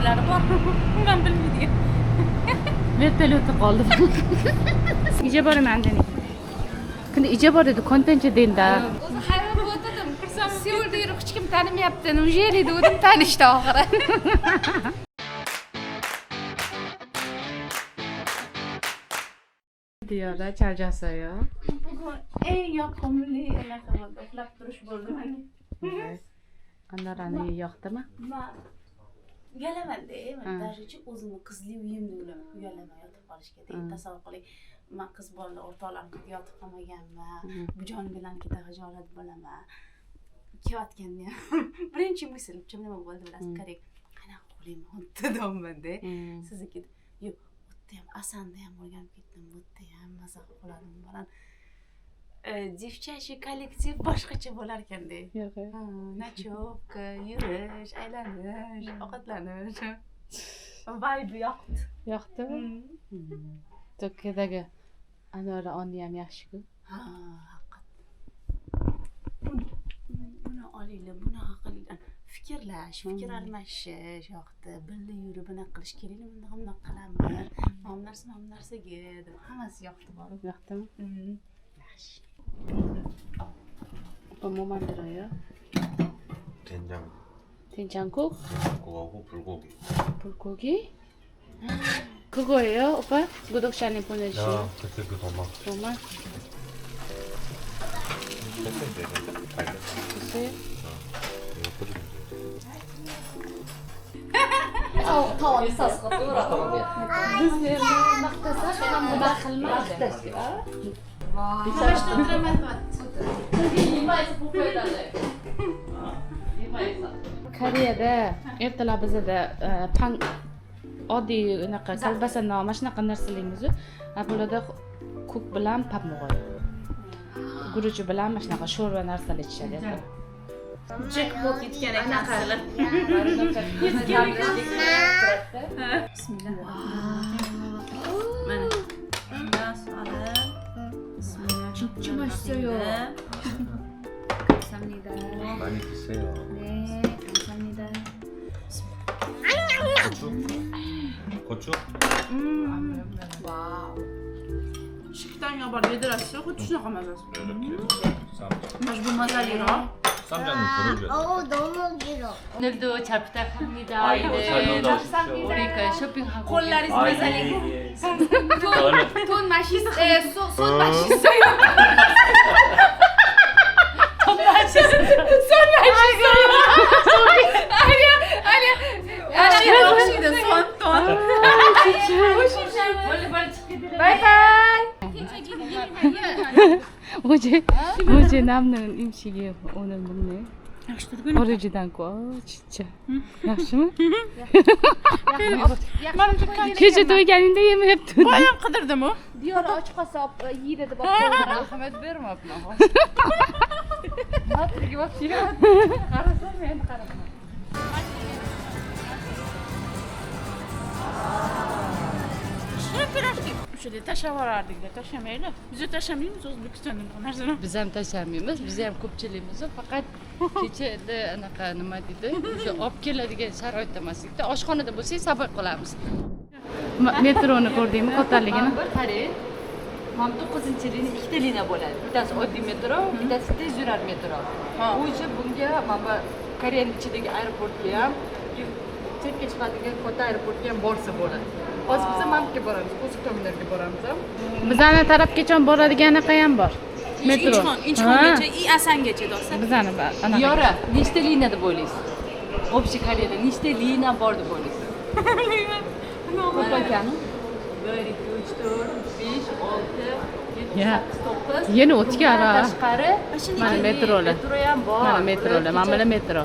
şeyleri var. Ben bilmiyorum. Vertolyotda qoldi. Ija boraman deni. Kunda ija bor edi, kontencha deydi. O'zi hayron bo'ldim. Seulda yurib hech kim tanimayapti. Uje edi, o'zim tanishdi oxiri. Diyorda charjasi yo. Bugun eng yoqimli anaqa bo'ldi. Uxlab turish bo'ldi mana. Anarani yoqdimi? Men uyalamanda, men dashichi o'zimni qizli uyimda uyalaman yotib qolishga deydi. Tasavvur qiling, men qiz bolalar o'rtoqlarim yotib qolmaganman. Bu jon bilan keta hijolat bo'laman. Kelayotganda birinchi misolim nima bo'ldi bilasiz? Korrekt. Qanaqa uxlayman, o'ttidomanda. Sizniki yo'q, o'tda ham asanda ham o'rganib ketdim, o'tda ham maza qilib qoladim. Девчачий kollektiv boshqacha bo'lar ekanda. Yo'q. Nachopka, yurish, aylanish, ovqatlanish. Vibe yoqdi. Yoqdimi? Tokkadagi Anora onni ham yaxshi-ku. Ha, buni olinglar, bunaqa qilinglar. Fikrlash, fikr almashish yoqdi. Birga yurib bunaqa qilish kerakmi? Bunaqa qilamiz. Mana narsaga deb hammasi yoqdi bor. Yoqdimi? Yaxshi. 뭐 만들어요? 된장, 된장국? 그거하고 불고기. 불고기? 그거예요, 오빠? 구독자님 보내주신 그때 그 도마. 도마? 됐는데, 달려. 됐어요? 이거 끓이면 돼. 더 왔었어. Bizga maqtasak ham bunaqa qilmaydi. Что Koreyada ertalar bizada pan oddiy unaqa kolbasa non, mana shunaqa narsalarimiz. Bularda kuk bilan papmog'oy. Guruch bilan mana shunaqa sho'rva narsalar ichishadi. Jackpot yetgan ekansizlar. Bismillah. Mana. 진짜 맛있어요. 감사합니다. 많이 드세요. 네, 감사합니다. 고추? 와우. 식당에 봐 얘들았어? 고추장 맞았어. 이렇게 쌈장. 맛이 뭐 맛알이라? 쌈장은 덜어줘야 돼. 너무 길어. 오늘도 잘 부탁합니다. 아이고, 잘 놀다 오십시오. 우리 그 쇼핑하고 콜라리스 마살리. 돈 맛있어. 손 어? 맛있어요. 돈 맛있어. 손 맛있어요. 아니야. 아니야, 혹시나 손. 빨리 치킨들. 바이바이. 어제 남는 음식이 오늘 먹네. 버리지도 않고 진짜 yaxshimi? Kecha to'yga aninda yemayapti. Bayağı kıdırdım o. Diyor aç kasap yiydi de bak. Rahmat bermabman. Hatırga bak ya. Qarasam men qaraman. Şöyle taşa varardık da taşamayla. Bize taşamayız O'zbekistondan narsani. Biz ham tashlamaymiz, biz ham ko'pchiligimiz faqat kechada anaqa nima deydi, o'sha olib keladigan sharoitda emaslikda, oshxonada bo'lsak sabr qilamiz. Metroni ko'rdingmi, kattaligini? Qarang. Mana 9-lini ikkita liniya bo'ladi. Bittasi oddiy metro, bittasi tez yurar metro. O'sha bunga mana Koreyaning ichidagi aeroportga ham, chetga chiqadigan katta aeroportga ham borsa bo'ladi. Hozir biz Mamga boramiz, Qo'ziqtomirlarga boramiz. Bizani tarafgacha boradigan anaqa ham bor. Metro. İnchxongacha, Asangacha do'stlar. Bizani anaqa. Yora, nechta liniya deb o'ylaysiz? Общий Koreyada nechta liniya bor deb o'ylaysiz? Ko'p ekani? 1, 2, 3, 4, 5, 6, 7, Ya. 8, 9. Yana o'tkara. Tashqari Mana metrolar. metro ham bor. Mana metrolar, mana bular metro.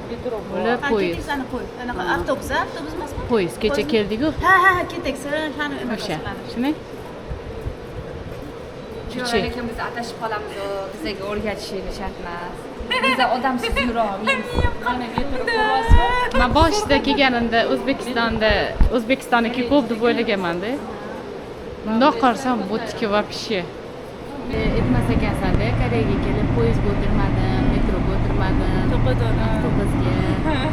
Metro bor. Bular poyezd. Ketizani qo'y. Anaqa avtobus emasmi? Poyezd kecha keldik-ku. Ha, ketek. Shani O'sha. Shuni. Diyor ekan biz atashib qolamiz, bizga o'rgatishini shart emas. Biz odamsiz yura olmaymiz. Mana metro ko'ryapsizmi? Men boshida kelganimda O'zbekistonniki ko'p deb o'ylaganman-da. Bundoq qarsam bo'tiki вообще. Aytmas ekansan-da, Koreyaga kelib poyezdga o'tirmadim, metroga o'tirmadim. o'tirmadim. To'qado'ni. Avtobusga.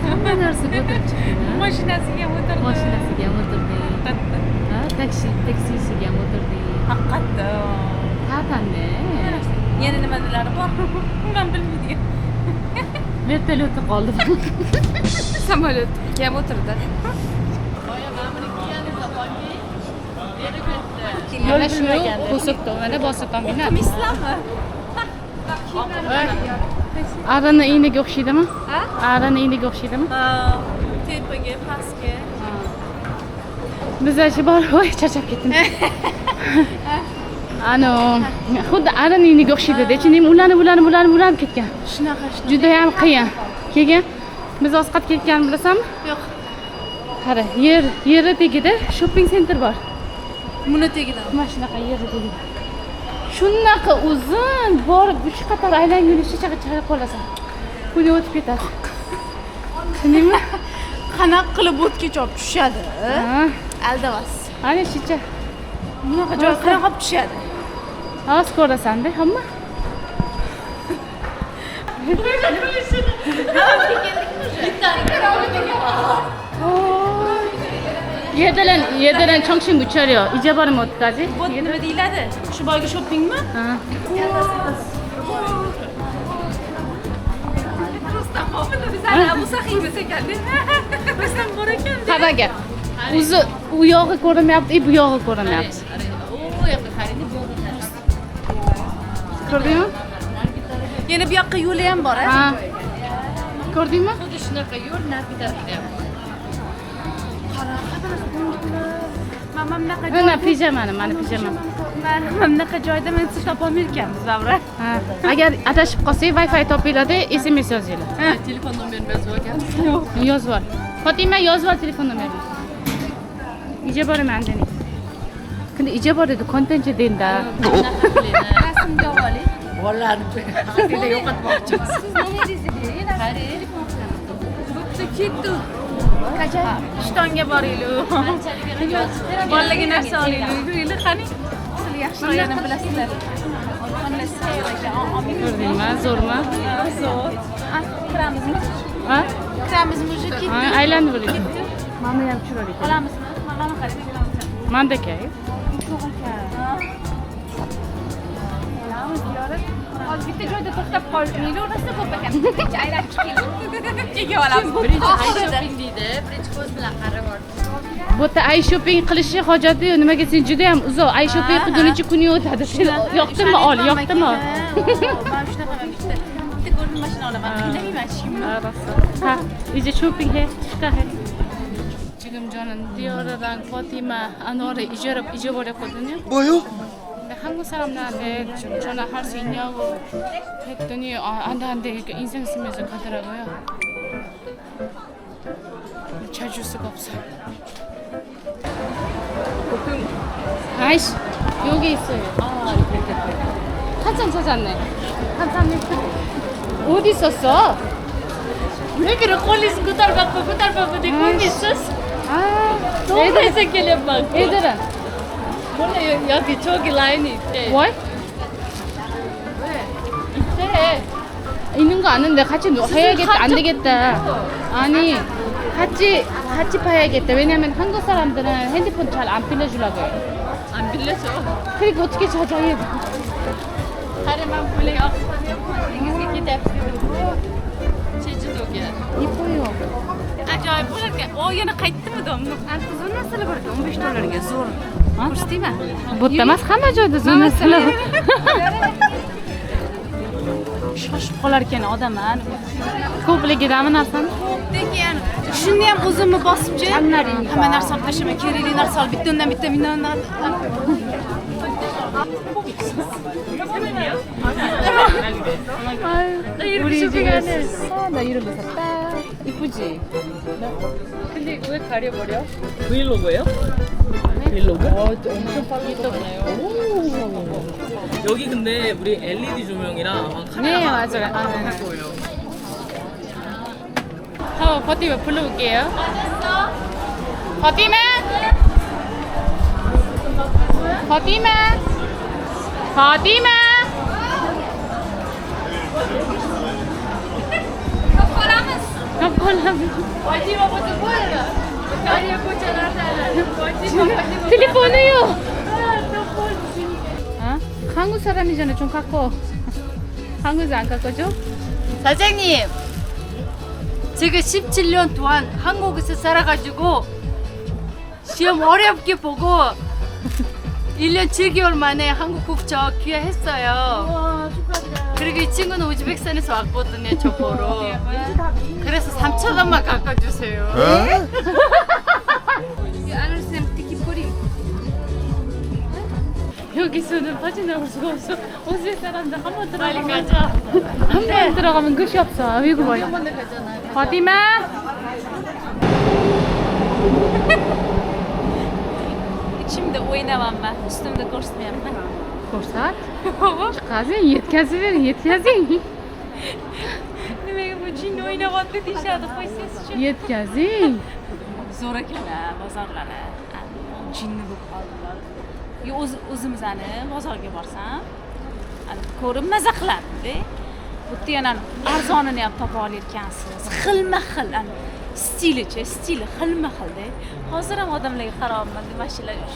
Hamma narsaga o'tirib chiqdim. Mashinasiga ham o'tirdi. Mashinasiga ham o'tirdik. Ha, taksisiga ham o'tirdik. Haqiqatda. Qatanda. Yana nimalari bor? Men bilmayman. Vertolyotda qoldim. Samolyotga ham o'tirdi. Mana shu to'siqda mana bosib tomina. Islammi? Arini iyniga o'xshaydimi? Arini iyniga o'xshaydimi? Ha, tepaga, pastga. Biz shu bor, voy charchab ketdim. Ano, xuddi arini iyniga o'xshaydi-da, ichining ulanib ketgan. Shunaqa. Juda ham qiyin. Keyin biz ovqat ketganini bilasanmi? Yo'q. Qara, yeri tagida shopping center bor. Buni tagida. Mana shunaqa yeri tagida. Shunaqa uzun, borib 3 qator aylangunicha chaqib qolasan. Kuni o'tib ketadi. Tushundingmi? Qanaqa qilib o'tga chop tushadi? Ha, Aldavas. ana shucha. Bunaqa joy qanaqa qilib tushadi? Hozir ko'rasan-da, hamma. Yerdalan Chongshin ucharıyor. İyice barım o'tkazi. Bu nima deyiladi? Shu boyga shoppingmi? Ha. Bu sahiymiz ekanda. Rustam bor ekan. Qaraga. O'zi u yog'i ko'rinmayapti, bu yog'i ko'rinmayapti. Ko'rdingmi? Yana bu yoqqa yo'li ham bor, Ha. Ko'rdingmi? Xuddi shunaqa yo'l narigi tarafda ham. Mana bunaqa Mana pijamani, mana pijamam. mana bunaqa joyda men siz topolmaykanmiz, Zavra. Ha. Agar adashib qolsak, Wi-Fi topinglar-da, SMS yozinglar. Telefon nomerini yozib olgan. Yozib ol. Fatima yozib ol telefon nomerini. İyice boraman deni. Kuni iyice boradi, kontencha denda. Rasmga oling. Bolalarni aslida yo'qotmoqchi. Siz nomeringizni bering. Qarang. Bo'pti, ketdi. Ishtonga boraylik. Bolalarga narsa olaylik. Yuraylik, qani. Sizlar yaxshi joylarni bilasizlar. Ko'rdingmi? Zo'rmi? Zo'r. Kiramizmi? Ha? Kiramizmi уже ketdi. Ha, aylanib o'ring. Mana ham tushiraylik. Olamizmi? Mana qarang. Mandaka. Hozir bitta joyda to'xtab qolmaylik, o'rtasida ko'p ekan. Birinchi aylab chiqing. Chega olamiz. Birinchi shopping deydi, birinchi ko'z bilan qarab ol. Bu yerda ay shopping qilishi hojati yo'q. Nimaga sen juda ham uzoq ay shopping qilgunicha kun o'tadi. Yoqdimi ol, yoqdimi ol. Mana shunaqa bitta ko'rdim mashina olaman. Qiynayman hech Ha, iyice shopping he, chiqa he. Chigim jonim Diyoridan Fatima Anora ijara 보냈거든요. 뭐요? 근데 한국 사람들한테 전화할 수 있냐고 했더니 안 돼 이렇게 인생 쓰면서 가더라고요. 잘 줄 수가 없어. 아이씨 여기 있어요. 한참 찾았네. 한참 어디 있었어? 왜 그래? 꼴리스 구달바고 되고 있었어? 아 애들에서 келем bak. 애들은 몰라 여기 저기 라인이 있대. 뭐? 있대. 있는 거 아는데 같이 해야겠다. 안 되겠다. 아니 같이 봐야겠다. 왜냐면 한국 사람들은 핸드폰 잘 안 빌려주려고 해요. 안 빌려줘. 그러니까 어떻게 찾아 얘? 다리만 불려. İngilizce kitap. 제주도게. 이뻐요. ajoyib bo'lar ekan. O yana qaytdimi domni? Zo'r narsalar bor ekan, 15 dollarga zo'r. Ko'rsataymi? Bu yerda emas, hamma joyda zo'r narsalar bor. Shoshib qolar ekan odam ani. Ko'pligidami narsani? Lekin shuni ham o'zimni bosibchi. Hamma narsa olib tashlama, kerakli narsa olib bittadan bitta mindan. 우리 집에 나 이런 거 샀다. 이쁘지? 근데 왜 가려버려? 브이로그예요? 브이로그? 엄청 빨리 떠나요. 여기 근데 우리 LED 조명이랑 네 카메라가 맞아요. 아, 네. 거예요. 버티면 불러볼게요. 버티면 qolamiz. Fotima bo'lsa bo'ladi. Qariya ko'chalarda. Telefoni yo'q. 한국 사람이잖아. 좀 갖고. 한국 안 갖고 줘? 사장님, 제가 17년 동안 한국에서 살아가지고 시험 어렵게 보고 1년 7개월 만에 한국 국적 귀화했어요. 그리고 이 친구는 우즈베키스탄에서 왔거든요, 저 보러. 그래서 3,000원만 깎아주세요. 여기서는 빠져나올 수가 없어. 오스베 사람들 한 번 들어가면 한 번 들어가면 끝이 없어. 아이고 뭐야. 파티마. Şimdi o'ynamayapman, ustimda ko'rsatmayapman. Ko'rsat. Chiqazing, yetkazing, yetkazing. Nimaga bu jinni o'ynayapti deyishadi, qo'ysangiz-chi. Yetkazing. Zo'r ekan-a, bozorlari. Jinni bo'lib qoldilar. Yo o'zimizni bozorga borsam, ko'rib maza qiladi-da. Bu yerda yana arzonini ham topa olayotgansiz. Xilma-xil, stili xilma-xilda. Hozir ham odamlarga qarayapman, mashinalar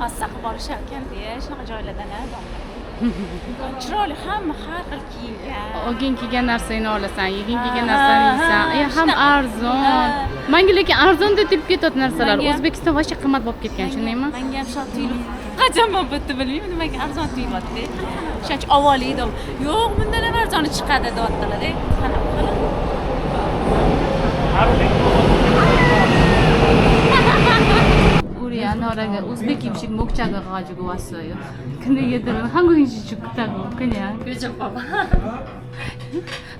mazza qilib borishar ekan-da, shunaqa joylardan chiroyli hamma har xil kiyingan. Olgin kelgan narsangni olasan, yegin kelgan narsani yeysan. Ham arzon. Menga lekin arzon deb ketayotgan narsalar O'zbekiston voqea qimmat bo'lib ketgan, shundaymi? Menga ham shu tuyulib, qachon bo'pti bilmayman, nimaga arzon tuyulyapti. Shuncha ovolaydi. Yo'q, bundan ham arzoni chiqadi deyaptilar-da. 우리 아너라가 우즈베키 음식 먹자고 가지고 왔어요. 근데 얘들은 한국 음식 좋다고 그냥. 그죠, 봐봐.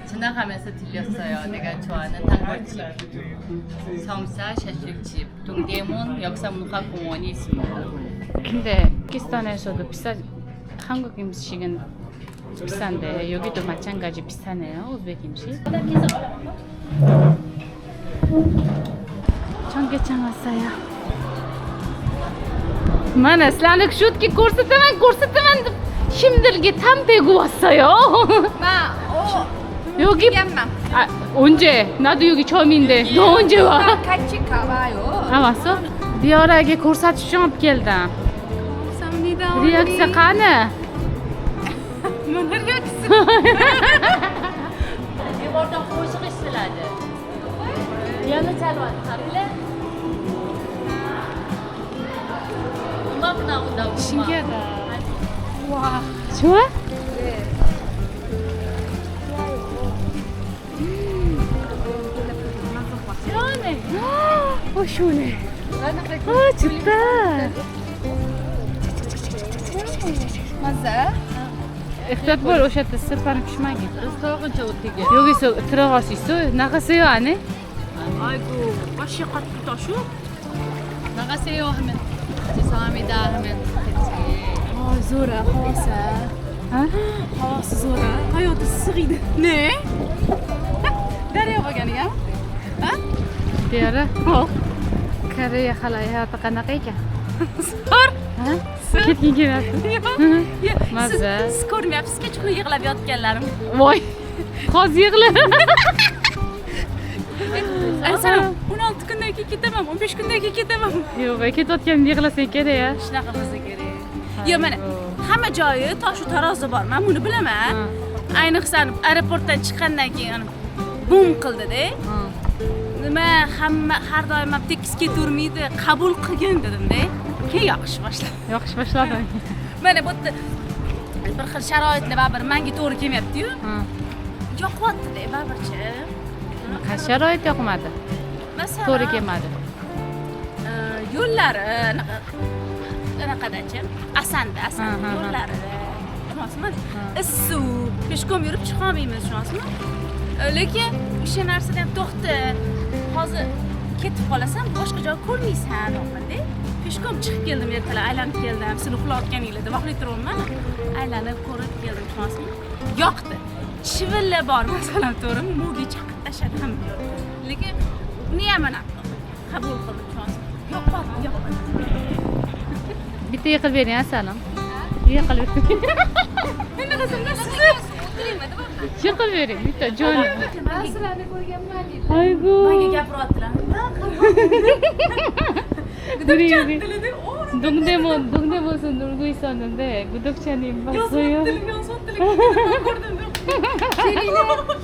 지나가면서 들렸어요. 내가 좋아하는 단골집. 섬사 샤식집. 동대문 역사문화공원이 있습니다. 근데 파키스탄에서도 한국 음식은 비싼데 여기도 마찬가지 비싸네요. 우즈베키 음식. 청계천 왔어요. Mana sizlarni shutki ko'rsataman deb kimdirga tam pegu 왔어요. 여기 언제? 나도 여기 처음인데 너 언제 와? 같이 가봐요. 아 왔어? 디아라에게 ko'rsatish uchun olib keldim. Reaksiya qani? Mana reaksiya. Devorda qo'shiq eshitiladi. Yana chalyapti, qaranglar. 신기하다. 와, 좋아? 네. 시원해. 시원해. 좋다. Mazza? ehtiyot bo'l, o'sha yerda sirpanib tushmagin. So'g'incha o'tiga. 여기서 들어갈 수 있어요? 나가세요 안에? 아이고, 맛이 같은 tashu. 나가세요 하면 죄송합니다 하면 됐지. Zo'ra, havasi. Havasi zo'ra. Hayoti sig'iydi. Ne? Daryo bo'lganiga? Diara. Koreya hali hayoti qanaqa ekan? Zo'r. Ketgin keladi. Mazza. Siz ko'rmayapsiz, kechqurun yig'lab yotganlarim. Voy. Hozir yig'la. Aysan 16 kundan keyin ketaman, 15 kundan keyin ketaman. Yo'q, ketayotganda yig'lasang kerak-a. Shunaqa qilsa kerak. Yo, mana hamma joyi toshu tarozi bor. Men buni bilaman. Ayniqsa aeroportdan chiqqandan keyin bum qildi-da. Nima hamma har doim ham tekis ketavermaydi, qabul qilgin dedim-da. Keyin yoqish boshladi. Yoqish boshladi. Mana bu yerda bir xil sharoitlar baribir menga to'g'ri kelmayapti-yu. Yoqyapti-da baribircha. Qaysi sharoit yoqmadi? Masalan, To'g'ri kelmadi. Yo'llari anaqadachi, Asanda yo'llari. Tushunasizmi? Issiq, peshkom yurib chiqa olmaymiz, tushunasizmi? Lekin o'sha narsada ham to'xta. Hozir ketib qolasan, boshqa joy ko'rmaysan, deyapman-da. Peshkom chiqib keldim, ertalab aylanib keldim. Sizni uxlayotganinglarda vaqtli turibman. Aylanib ko'rib keldim, tushunasizmi? Yoqdi. Chivilla bor, masalan, to'g'rimi? Mugi chaqib tashladi hamma. Lekin uni ham mana qabul qildim, tushunasizmi? Yoqdi. Bitta yiqilib bering, asalim. Yiqilib bering. Nima qilsam, siz Yiqilib bering, bitta jonim. Sizlarni ko'rganman deydi. Aygu. Menga gapiryaptilar. Yuri yuri. Dungde bo'lsin nurgu isonimda gudukchaning basoyo.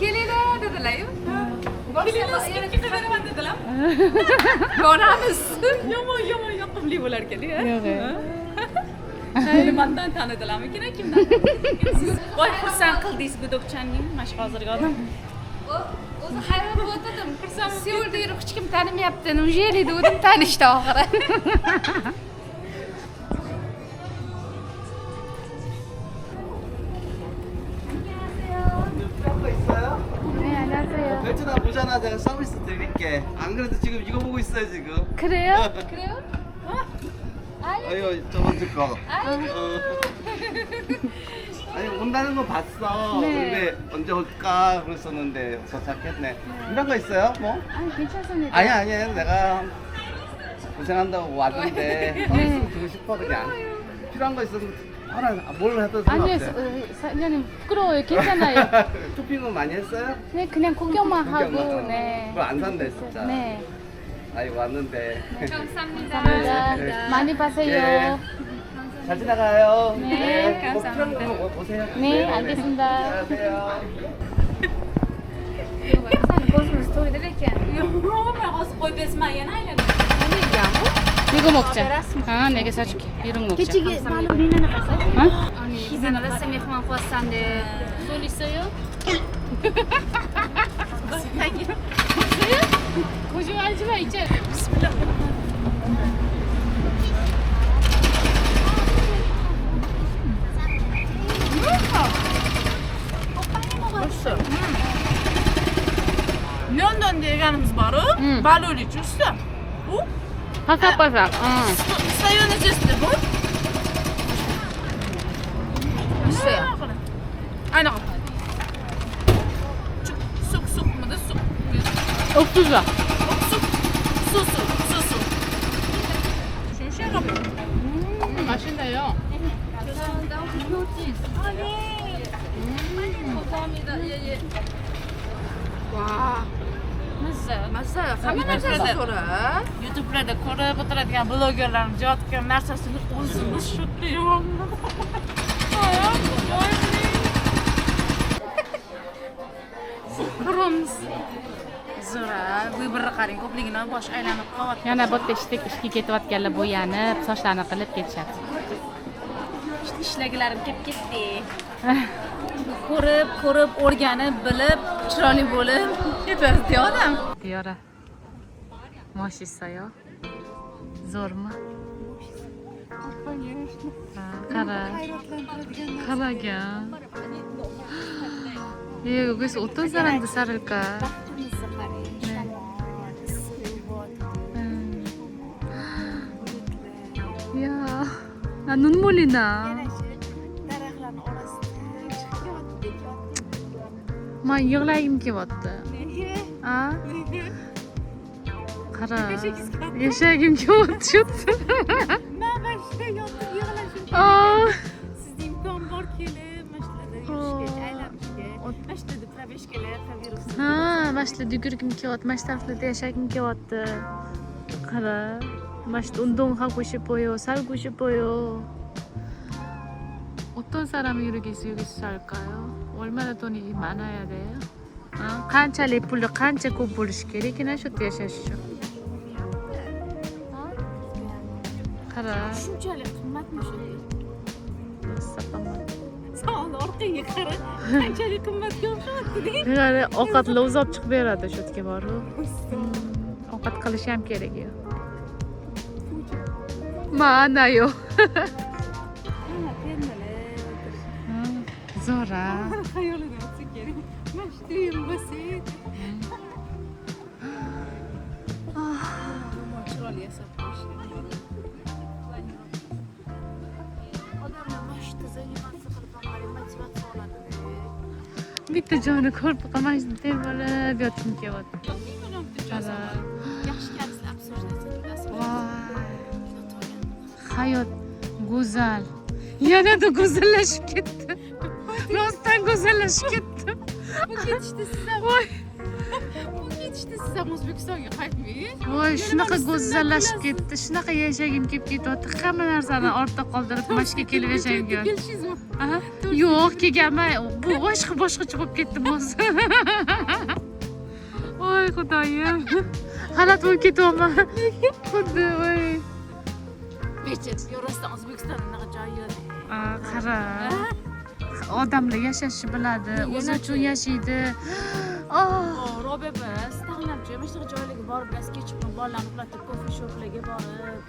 Kelinglar dedilar-yu. Boramiz. Yomon yoqimli bo'lar ekan-ku. Yo'q. Nimadan tanidilarmikin kimdan? Voy xursand qildingiz gudukchaning mana shu hozirgi odam. O'zi hayron bo'ldim. Seulda yurib hech kim tanimayapti. Ujeli dedim tanishdi oxiri. 네, 안녕하세요. 별진아 보잖아. 내가 서비스 드릴게. 안 그래도 지금 이거 보고 있어요 지금. 그래요? 그래요? 아유 저 먼저 거. 아니 온다는 거 봤어. 네. 근데 언제 올까 그랬었는데 도착했네. 이런 거 있어요? 뭐? 아, 괜찮습니다. 아니 내가 고생한다고 왔는데 서비스 주고 싶어 그냥. 필요한 거 있으면 하나 뭘 해도 아니요, 상관없어요. 사장님 부끄러워요. 괜찮아요. 쇼핑은 많이 했어요? 네, 그냥 구경만 하고, 구경만. 네. 그거 안 산대 진짜. 네. 아이 왔는데. 감사합니다. 감사합니다. 많이 파세요. 예. 잘 지나가요. 네, 뭐 필요한 거 뭐 오세요. 네, 알겠습니다. 안녕하세요. Ko'zimiz to'ydi lekin. Hozir qo'yib bersin, yana aylanib. 이거 먹자. 아, 내게 사줄게. 이런 거 먹자. Kechagi ma'lum menani qilsa. 어? Bizani rosa mehmon qilyapsan deb. 술 있어요? 거짓말하지 마, 이제. London deganimiz bor-ku. Baloli chuchsa. Bu 바삭바삭. 응. sayonajasida bu. İşte. Aynen. Suk mı da suk. 옥수수. Su. Şunu şey yapayım. 맛있네요. 감사합니다. 예. Vay. Masa, hamma narsasi so'ra. YouTube'larda ko'rib o'tiradigan blogerlarimiz yotgan narsasini o'zimiz shutlayapmiz. Ko'ramiz. Zo'ra, vыборni qarang, ko'pligidan bosh aylanib qolyapti. Yana bitta ishga ketayotganlar bo'yanib, sochlarini qilib ketishadi. Ishlagilarim kelib ketdi. Ko'rib, o'rganib, bilib, chiroyli bo'lib ketadi odam. Diyora. 멋있어요? Zo'rmi? Qara. Qaragan. 여기서 어떤 사람들 살을까? 야, 나 눈물이 나. Daraxtlarning orasida chiqyapti. 막 yig'lagim kelyapti. A? Qara. Yashagim kelyapti. Mana shu yotib yig'lashim. Aa. Sizda imkon bor kelib, mashlarda yurishga, aylanishga. Mashlarda probeshkalar qilib yuribsiz. Ha, mashlarda yugurgim kelyapti, mashtarlarda yashagim kelyapti. Qara. mashta 운동하고 싶어요. 살고 싶어요. 어떤 사람이 여기서 살까요? 얼마나 돈이 많아야 돼요? qanchalik puli qancha ko'p bo'lishi kerak ana shu yerda yashash uchun. Qara. Shunchalik qimmatmi shu? Sapaman. Savol orqaga qara. Qanchalik qimmatga o'xshyapti. Qara, ovqatlar o'zi olib chiqib beradi shu yerga boru. Ovqat qilish ham kerak yo. Ma'nayo. Zo'ra. Xayolidan o'tsa kerak. Mashta yurmasak. Chiroyli yasab qo'yishdi. Odamlar mashta zanimatsiya qilib qolgan motivatsiya oladi. Bitta joyni ko'rib qolmasdi deb bo'lib yotgim kelyapti. Yaxshi garsizlar obsujniy. Voy. Hayot go'zal. Yanada go'zallashib ketdi. Rostdan go'zallashib ketdi. Bu ketishdi sizlar. Voy. Bu ketishdi. qaytishdi, siz ham O'zbekistonga qaytmang. voy shunaqa go'zallashib ketdi, shunaqa yashagim kelib ketyapti, hamma narsani ortda qoldirib mashqa kelib yashagim kelyapti. Kelishingizmi? Aha. Yo'q, kelganman. Bu boshqacha bo'lib ketdim o'zi. Voy xudoyim. Halat bo'lib ketyapman. Xuddi voy. Yorosdan O'zbekistonda unaqa joyi yo'q. Qara. Odamlar yashashni biladi, o'zi uchun yashaydi. Robiya biz tanlamchi, mana shunaqa joylarga borib, biz kechqurun bolalarni uxlatib, kofe shoplarga borib,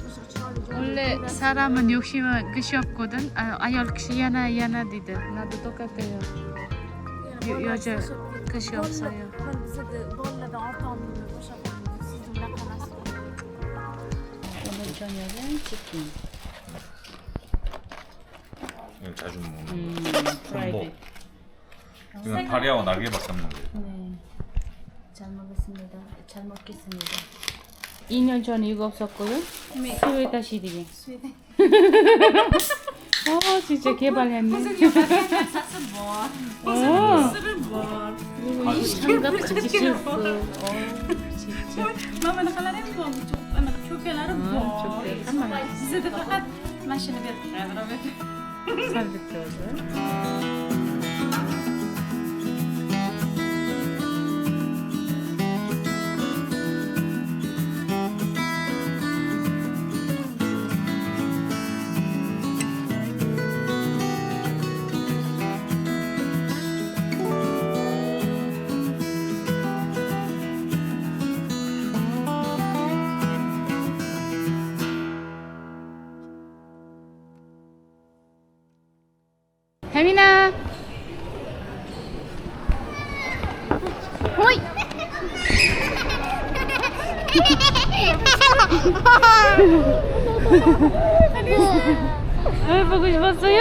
o'sha chiroyli Ulle Saramin yo'qshimi g'ishyob ko'din. Ayol kishi yana deydi. Nada tokakayo. Yo'ja g'ishyob so'yo. Bizda bolalardan ortog'imni o'sha sizni bilan qanasi. Onajon yo'g'in chicken. 이건 자주 먹는 프라이드. 이건 파리하고 날개밥 삶는 거예요. 네. 잘 먹겠습니다. 잘 먹겠습니다. 2년 전에 이거 없었거든? 스웨 다시 되게. 진짜 개발했네. 장갑같이 씌웠어. 진짜. Mana qalarim bor, ana cho'kalarim bor. hamma Sizda faqat mashina berib turadi, Robiya. salbitti o'zi. 혜민아. 호이. 보고 싶었어요?